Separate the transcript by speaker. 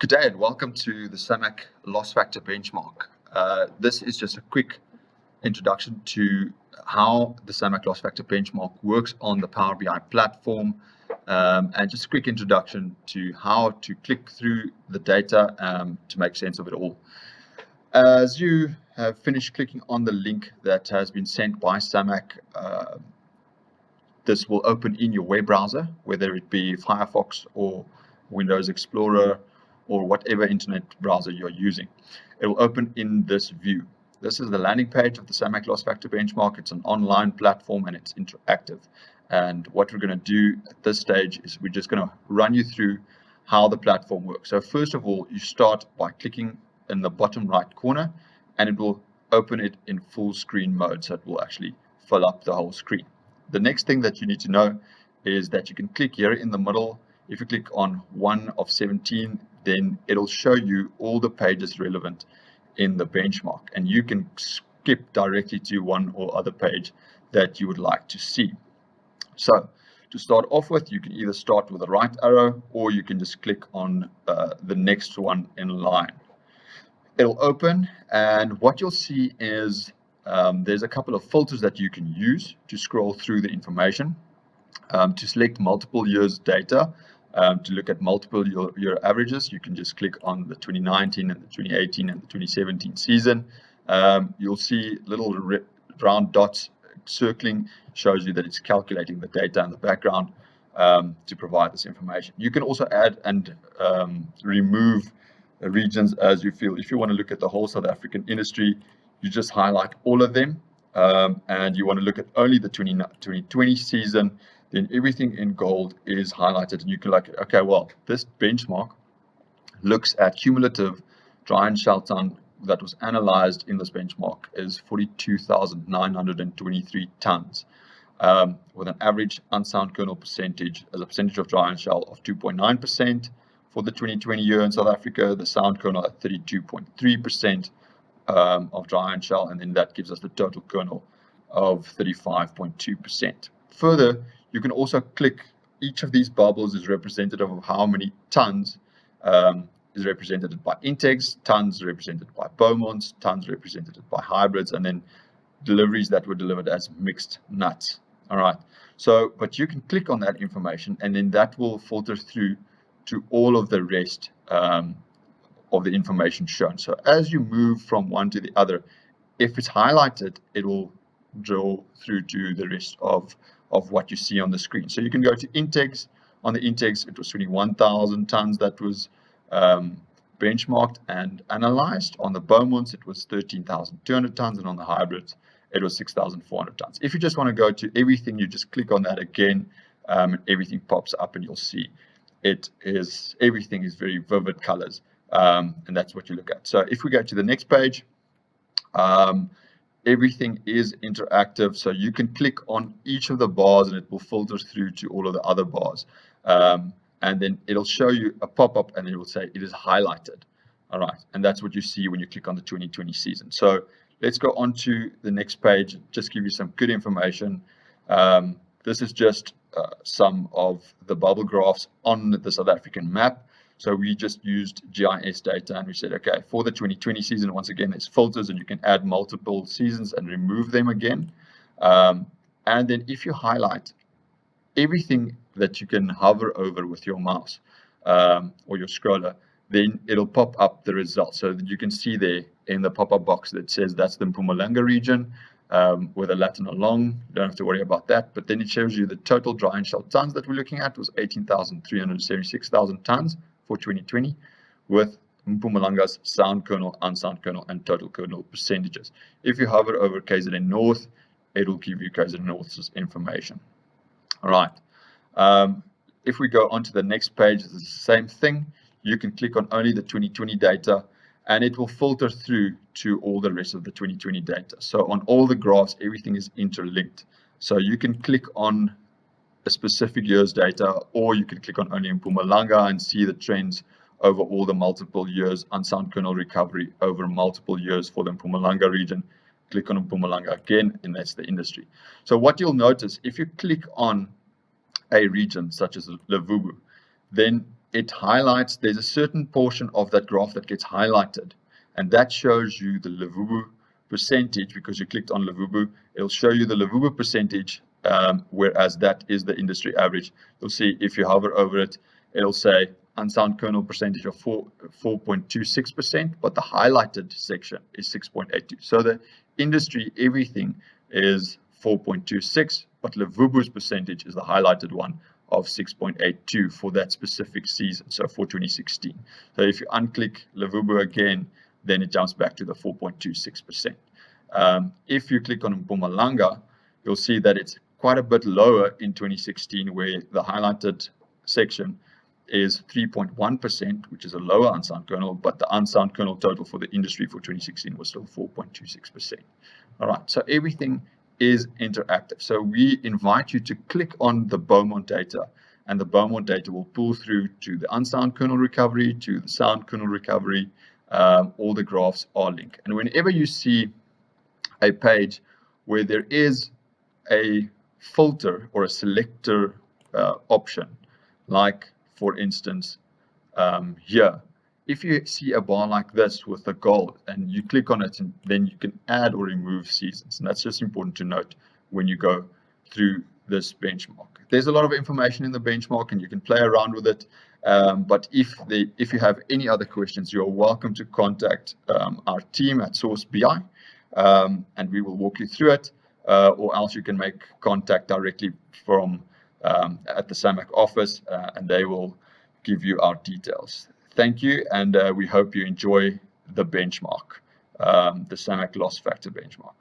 Speaker 1: Good day and welcome to the SAMAC loss factor benchmark. This is just a quick introduction to how the SAMAC loss factor benchmark works on the Power BI platform, and just a quick introduction to how to click through the data to make sense of it all. As you have finished clicking on the link that has been sent by SAMAC, this will open in your web browser, whether it be Firefox or Windows Explorer or whatever internet browser you're using. It will open in this view. This is the landing page of the SAMAC loss factor benchmark. It's an online platform and it's interactive. And what we're going to do at this stage is we're just going to run you through how the platform works. So first of all, you start by clicking in the bottom right corner and it will open it in full screen mode. So it will actually fill up the whole screen. The next thing that you need to know is that you can click here in the middle. If you click on 1 of 17, then it'll show you all the pages relevant in the benchmark, and you can skip directly to one or other page that you would like to see. So to start off with, you can either start with the right arrow or you can just click on the next one in line. It'll open, and what you'll see is there's a couple of filters that you can use to scroll through the information. To select multiple years data, to look at multiple year averages, you can just click on the 2019 and the 2018 and the 2017 season. You'll see little round dots circling, shows you that it's calculating the data in the background to provide this information. You can also add and remove regions as you feel. If you want to look at the whole South African industry, you just highlight all of them, and you want to look at only the 2020 season, then everything in gold is highlighted, and you can like, okay, well, this benchmark looks at cumulative dry and shell ton that was analyzed in this benchmark is 42,923 tons, with an average unsound kernel percentage as a percentage of dry and shell of 2.9% for the 2020 year in South Africa, the sound kernel at 32.3% of dry and shell, and then that gives us the total kernel of 35.2%. Further, you can also click, each of these bubbles is representative of how many tons is represented by integs, tons represented by Beaumonts, tons represented by hybrids, and then deliveries that were delivered as mixed nuts. All right. So, but you can click on that information and then that will filter through to all of the rest of the information shown. So as you move from one to the other, if it's highlighted, it will draw through to the rest of what you see on the screen. So you can go to integs. On the integs, it was 21,000 tons that was benchmarked and analyzed. On the Beaumonts, it was 13,200 tons, and on the hybrids, it was 6,400 tons. If you just want to go to everything, you just click on that again, and everything pops up, and you'll see everything is very vivid colors, and that's what you look at. So if we go to the next page, everything is interactive, so you can click on each of the bars and it will filter through to all of the other bars, and then it'll show you a pop-up and it will say it is highlighted. All right, and that's what you see when you click on the 2020 season. So let's go on to the next page, just give you some good information. This is just some of the bubble graphs on the South African map. So we just used GIS data and we said, okay, for the 2020 season, once again, there's filters and you can add multiple seasons and remove them again. And then if you highlight everything that you can hover over with your mouse or your scroller, then it'll pop up the results. So that you can see there in the pop-up box that says that's the Mpumalanga region with a lat and a long. You don't have to worry about that. But then it shows you the total dry and shell tons that we're looking at was 18,376,000 tons for 2020, with Mpumalanga's sound kernel, unsound kernel, and total kernel percentages. If you hover over KZN North, it will give you KZN North's information. All right. If we go on to the next page, it's the same thing. You can click on only the 2020 data, and it will filter through to all the rest of the 2020 data. So on all the graphs, everything is interlinked. So you can click on a specific year's data, or you can click on only Mpumalanga and see the trends over all the multiple years, unsound kernel recovery over multiple years for the Mpumalanga region. Click on Mpumalanga again, and that's the industry. So what you'll notice, if you click on a region such as Levubu, then it highlights, there's a certain portion of that graph that gets highlighted, and that shows you the Levubu percentage. Because you clicked on Levubu, it'll show you the Levubu percentage, whereas that is the industry average. You'll see if you hover over it, it'll say unsound kernel percentage of 4.26%, but the highlighted section is 6.82. So the industry, everything is 4.26, but Levubu's percentage is the highlighted one of 6.82 for that specific season, so for 2016. So if you unclick Levubu again, then it jumps back to the 4.26%. If you click on Mpumalanga, you'll see that it's quite a bit lower in 2016, where the highlighted section is 3.1%, which is a lower unsound kernel, but the unsound kernel total for the industry for 2016 was still 4.26%. All right, so everything is interactive. So we invite you to click on the Beaumont data, and the Beaumont data will pull through to the unsound kernel recovery, to the sound kernel recovery. All the graphs are linked. And whenever you see a page where there is a filter or a selector option, like for instance here, if you see a bar like this with a gold and you click on it, and then you can add or remove seasons. And that's just important to note when you go through this benchmark. There's a lot of information in the benchmark and you can play around with it. But if you have any other questions, you're welcome to contact our team at Sourcebi, and we will walk you through it, or else you can make contact directly from at the SAMAC office, and they will give you our details. Thank you, and we hope you enjoy the benchmark, the SAMAC loss factor benchmark.